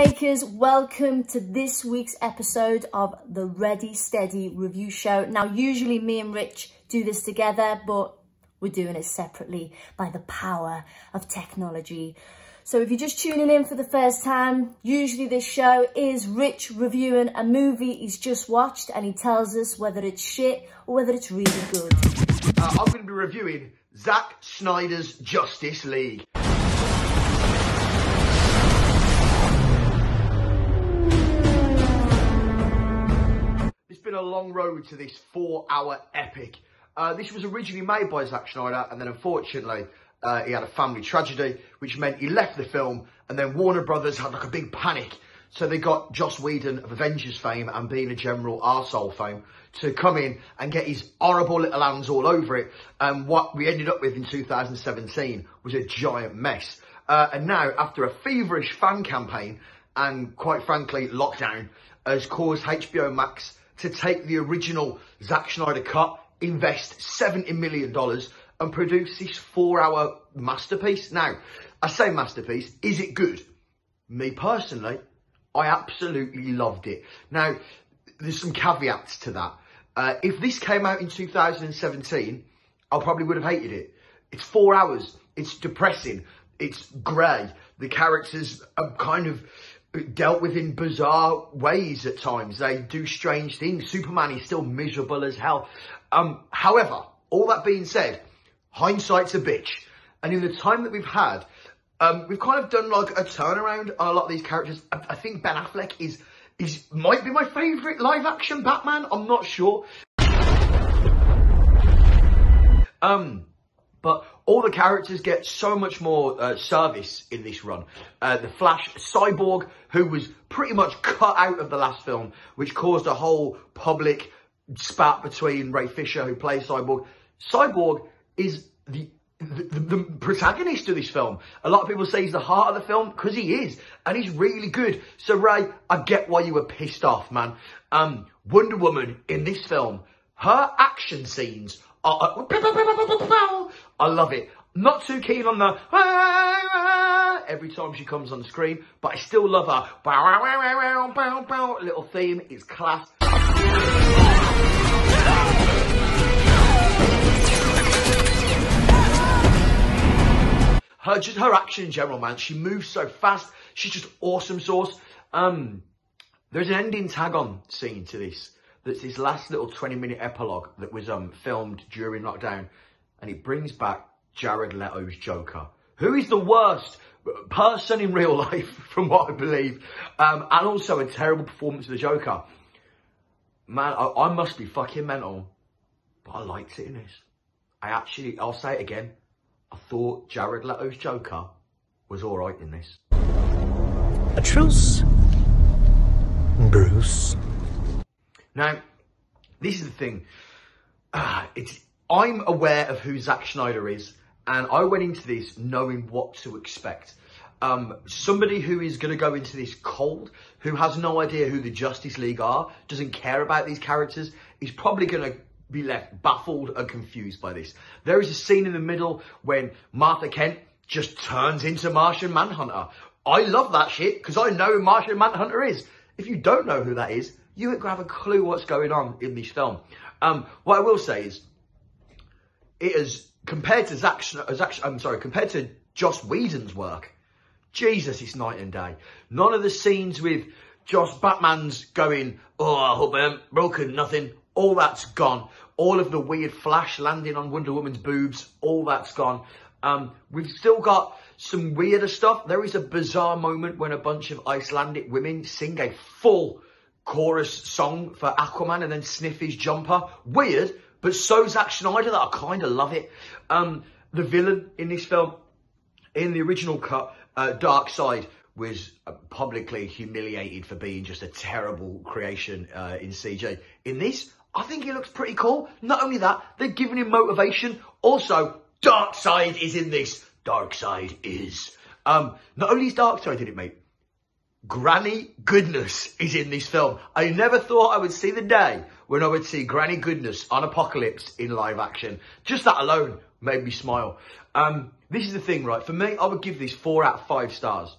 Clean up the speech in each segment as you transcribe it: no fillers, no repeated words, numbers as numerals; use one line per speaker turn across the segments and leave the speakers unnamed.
makers, welcome to this week's episode of the Ready Steady Review Show. Now, usually me and Rich do this together, but we're doing it separately by the power of technology. So if you're just tuning in for the first time, usually this show is Rich reviewing a movie he's just watched and he tells us whether it's shit or whether it's really good.
I'm going to be reviewing Zack Snyder's Justice League. It's been a long road to this 4-hour epic. This was originally made by Zack Snyder, and then unfortunately he had a family tragedy, which meant he left the film, and then Warner Brothers had like a big panic. So they got Joss Whedon of Avengers fame and being a general arsehole fame to come in and get his horrible little hands all over it. And what we ended up with in 2017 was a giant mess. And now, after a feverish fan campaign and, quite frankly, lockdown, has caused HBO Max to take the original Zack Snyder cut, invest $70 million and produce this 4-hour masterpiece. Now, I say masterpiece, is it good? Me personally, I absolutely loved it. Now, there's some caveats to that. If this came out in 2017, I probably would have hated it. It's 4 hours. It's depressing. It's grey. The characters are kind of dealt with in bizarre ways at times. They do strange things. Superman is still miserable as hell. However, all that being said, hindsight's a bitch. And in the time that we've had, we've kind of done like a turnaround on a lot of these characters. I think Ben Affleck might be my favourite live action Batman. I'm not sure. But all the characters get so much more service in this run. The Flash, Cyborg, who was pretty much cut out of the last film, which caused a whole public spat between Ray Fisher, who plays Cyborg. Cyborg is the protagonist of this film. A lot of people say he's the heart of the film, because he is, and he's really good. So Ray, I get why you were pissed off, man. Wonder Woman in this film, her action scenes are, I love it. Not too keen on the every time she comes on the screen, but I still love her little theme. It's class. Her action in general, man. She moves so fast. She's just awesome sauce. There's an ending tag-on scene to this. That's this last little 20-minute epilogue that was filmed during lockdown. And it brings back Jared Leto's Joker, who is the worst person in real life, from what I believe. And also a terrible performance of the Joker. Man, I must be fucking mental. But I liked it in this. I'll say it again. I thought Jared Leto's Joker was alright in this.
A truce, Bruce.
Now, this is the thing. I'm aware of who Zack Snyder is, and I went into this knowing what to expect. Somebody who is going to go into this cold, who has no idea who the Justice League are, doesn't care about these characters, is probably going to be left baffled and confused by this. There is a scene in the middle when Martha Kent just turns into Martian Manhunter. I love that shit because I know who Martian Manhunter is. If you don't know who that is, you ain't gonna have a clue what's going on in this film. What I will say is, it is compared to compared to Joss Whedon's work. Jesus, it's night and day. None of the scenes with Batman's going, oh, I hope I haven't broken nothing. All that's gone. All of the weird Flash landing on Wonder Woman's boobs, all that's gone. We've still got some weirder stuff. There is a bizarre moment when a bunch of Icelandic women sing a full chorus song for Aquaman and then sniff his jumper. Weird, but so Zack Snyder that I kind of love it. The villain in this film, in the original cut, Darkseid, was publicly humiliated for being just a terrible creation in CG. In this, I think he looks pretty cool. Not only that, they've given him motivation. Also, Darkseid is in this. Darkseid is. Not only is Darkseid in it, mate, Granny Goodness is in this film. I never thought I would see the day when I would see Granny Goodness on Apocalypse in live action. Just that alone made me smile. This is the thing, right? For me, I would give this 4 out of 5 stars.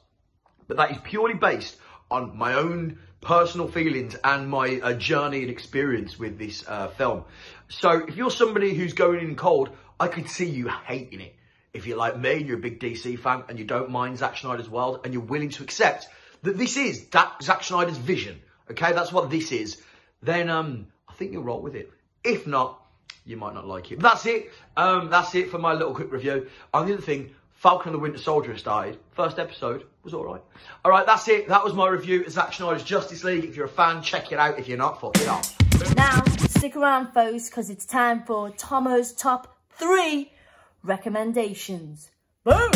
But that is purely based on my own personal feelings and my journey and experience with this film. So if you're somebody who's going in cold, I could see you hating it. If you're like me, you're a big DC fan and you don't mind Zack Snyder's world and you're willing to accept that this is Zack Snyder's vision, okay, that's what this is, then I think you'll roll with it. If not, you might not like it. But that's it. That's it for my little quick review. And the other thing, Falcon and the Winter Soldier has started. First episode was all right. All right, that's it. That was my review of Zack Snyder's Justice League. If you're a fan, check it out. If you're not, fuck it off.
Now, stick around, folks, because it's time for Tomo's top 3 recommendations. Boom!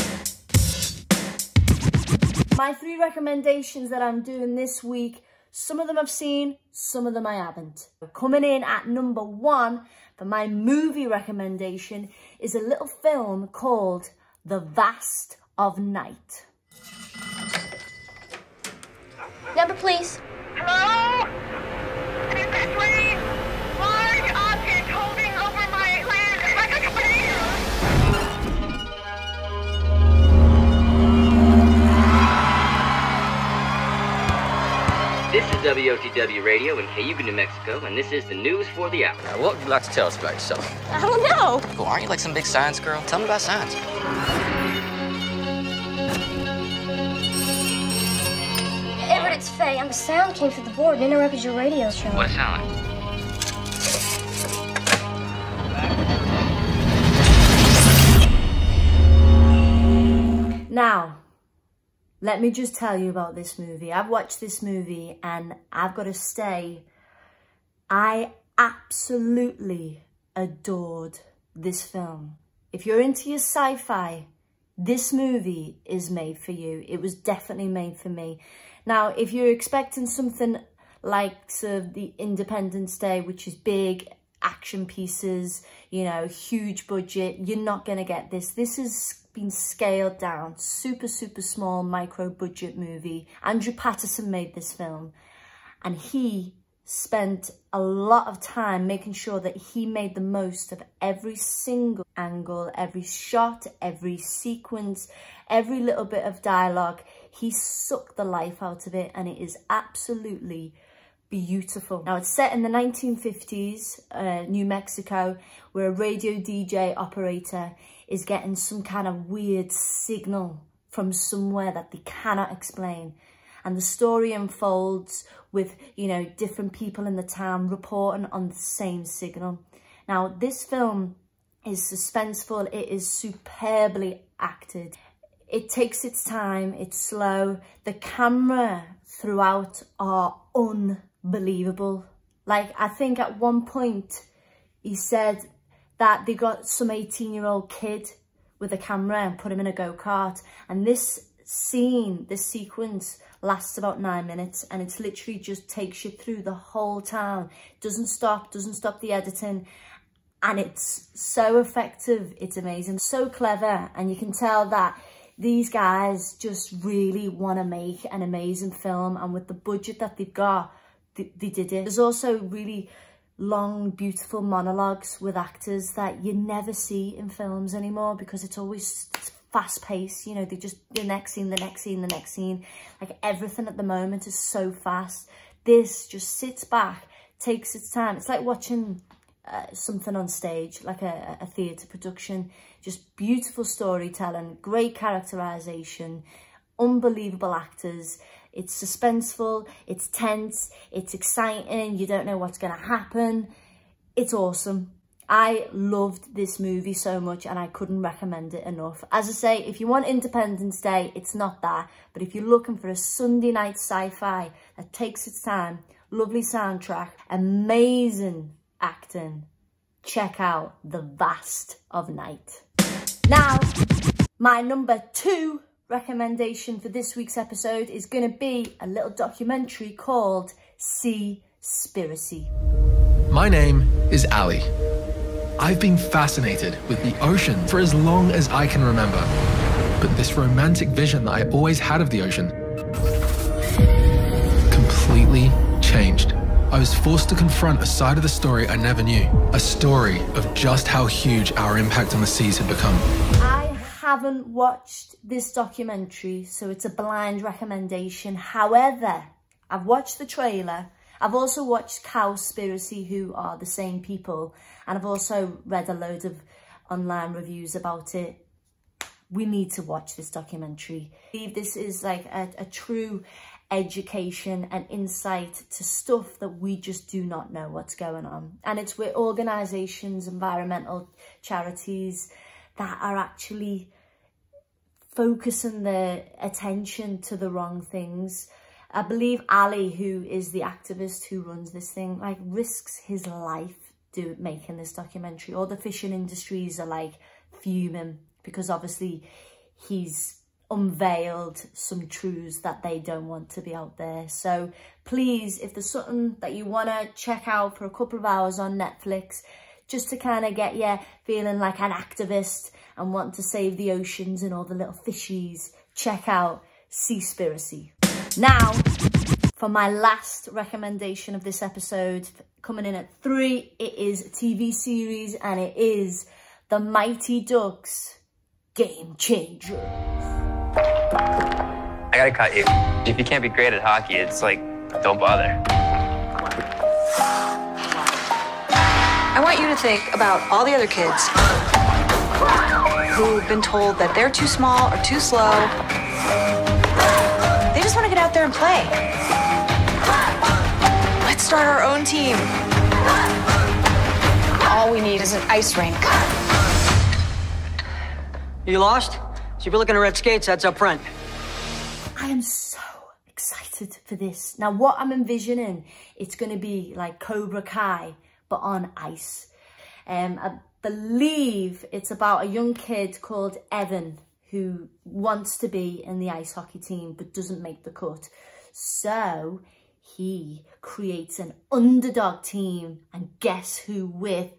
My 3 recommendations that I'm doing this week, some of them I've seen, some of them I haven't. Coming in at number 1 for my movie recommendation is a little film called The Vast of Night.
Number, please.
Hello? Is this lady? Large object holding over my land like a tornado.
This is WOTW Radio in Cayuga, New Mexico, and this is the news for the hour.
Now, what would you like to tell us about yourself?
I don't know.
Cool, aren't you like some big science girl? Tell me about science.
Everett, it's Faye, and the sound came through the board and interrupted your radio show.
What a sound.
Now, let me just tell you about this movie. I've watched this movie and I've got to say, I absolutely adored this film. If you're into your sci-fi, this movie is made for you. It was definitely made for me. Now, if you're expecting something like the Independence Day, which is big action pieces, you know, huge budget, you're not going to get this. This has been scaled down, super small micro budget movie. Andrew Patterson made this film and he spent a lot of time making sure that he made the most of every single angle, every shot, every sequence, every little bit of dialogue. He sucked the life out of it and it is absolutely beautiful. Now, it's set in the 1950s, New Mexico, where a radio DJ operator is getting some kind of weird signal from somewhere that they cannot explain. And the story unfolds with, you know, different people in the town reporting on the same signal. Now, this film is suspenseful. It is superbly acted. It takes its time. It's slow. The camera throughout are unbelievable. Like, I think at one point he said that they got some 18-year-old kid with a camera and put him in a go-kart. And this scene, this sequence lasts about 9 minutes and it's literally just takes you through the whole town. Doesn't stop the editing. And it's so effective. It's amazing. So clever. And you can tell that these guys just really want to make an amazing film. And with the budget that they've got, they did it. There's also really long, beautiful monologues with actors that you never see in films anymore because it's always fast paced. You know, they just, the next scene, the next scene, the next scene. Like everything at the moment is so fast. This just sits back, takes its time. It's like watching something on stage, like a theatre production. Just beautiful storytelling, great characterization, unbelievable actors. It's suspenseful, it's tense, it's exciting, you don't know what's going to happen. It's awesome. I loved this movie so much and I couldn't recommend it enough. As I say, if you want Independence Day, it's not that. But if you're looking for a Sunday night sci-fi that takes its time, lovely soundtrack, amazing acting, check out The Vast of Night. Now, my number 2 recommendation for this week's episode is going to be a little documentary called Spirity.
My name is Ali. I've been fascinated with the ocean for as long as I can remember. But this romantic vision that I always had of the ocean completely changed. I was forced to confront a side of the story I never knew. A story of just how huge our impact on the seas had become.
I haven't watched this documentary, so it's a blind recommendation. However, I've watched the trailer. I've also watched Spirity, who are the same people. And I've also read a load of online reviews about it. We need to watch this documentary. This is like a true education and insight to stuff that we just do not know what's going on. And it's with organisations, environmental charities that are actually focusing their attention to the wrong things. I believe Ali, who is the activist who runs this thing, like risks his life making this documentary. All the fishing industries are like fuming because obviously he's unveiled some truths that they don't want to be out there. So please, if there's something that you want to check out for a couple of hours on Netflix, just to kind of get you feeling like an activist and wanting to save the oceans and all the little fishies, check out Spirity. Now, for my last recommendation of this episode, coming in at 3, it is a TV series, and it is The Mighty Ducks Game Changer.
I gotta cut you. If you can't be great at hockey, it's like, don't bother.
I want you to think about all the other kids who've been told that they're too small or too slow. They just want to get out there and play. Let's start our own team. All we need is an ice rink.
You lost? So if you're looking at red skates, that's up front.
I am so excited for this. Now, what I'm envisioning, it's going to be like Cobra Kai, but on ice. I believe it's about a young kid called Evan who wants to be in the ice hockey team but doesn't make the cut. So he creates an underdog team, and guess who with?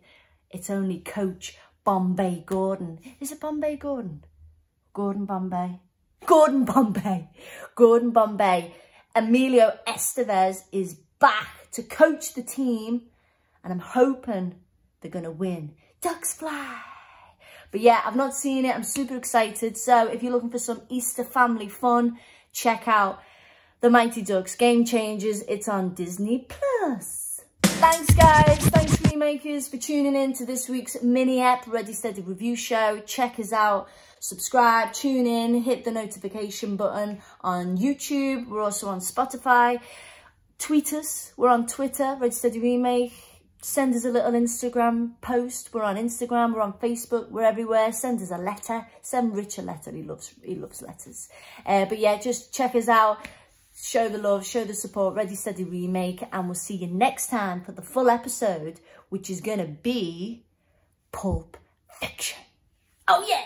It's only Coach Bombay Gordon. Is it Bombay Gordon? Gordon Bombay. Gordon Bombay. Gordon Bombay. Emilio Estevez is back to coach the team, and I'm hoping they're going to win. Ducks fly. But yeah, I've not seen it. I'm super excited. So if you're looking for some Easter family fun, check out The Mighty Ducks Game Changers. It's on Disney+. Thanks, guys. Thanks, Remakers, for tuning in to this week's mini-ep Ready Steady Review Show. Check us out. Subscribe, tune in, hit the notification button on YouTube. We're also on Spotify. Tweet us. We're on Twitter, Ready Steady Remake. Send us a little Instagram post. We're on Instagram. We're on Facebook. We're everywhere. Send us a letter. Send Rich a letter. He loves letters. But yeah, just check us out. Show the love, show the support, Ready Steady Remake, and we'll see you next time for the full episode, which is going to be Pulp Fiction. Oh yeah!